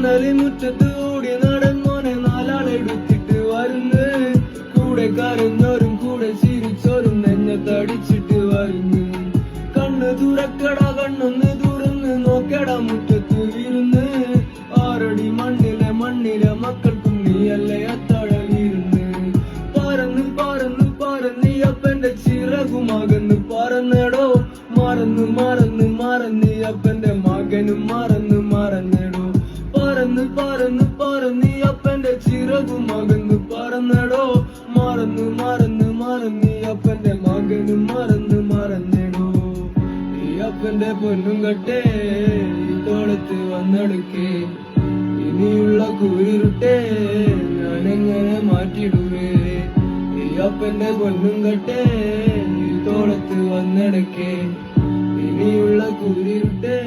ഇന്നലെ മുറ്റത്ത് ഓടി നടന്നോനെ നാലാളെടുത്തിട്ട് വരുന്ന് കൂടെ കരഞ്ഞോരും കൂടെ ചിരിച്ചോരും നെഞ്ഞത്തടിച്ചിട്ട് വരുന്നു കണ്ണ് തുറക്കട കണ്ണൊന്ന് തുറന്ന് നോക്കട മുറ്റത്ത് വീരുന്ന് ആറടി മണ്ണിലെ മക്കൾക്കും നീയല്ലേ അത്താഴവിരുന്ന് പറന്ന് പറന്ന് പറന്ന് അപ്പന്റെ ചിറകുമകന്ന് പറന്നടോ മറന്ന് അപ്പന്റെ മകനും മറന്നെടോ പറന്ന് അപ്പന്റെ ചിറകുമകന്ന് പറന്നടോ മറന്ന് അപ്പന്റെ മകനും മറന്നെടോ ഈ അപ്പന്റെ പൊന്നും കട്ടേ ഈ തോളത്ത് വന്നെടുക്കേ ഇനിയുള്ള കുളിരുട്ടേ ഞാനെങ്ങനെ മാറ്റിടുവേ ഈ അപ്പന്റെ പൊന്നും കട്ടേ ഈ തോളത്ത് വന്നെടുക്കേ ഇനിയുള്ള കുളിരുട്ടേ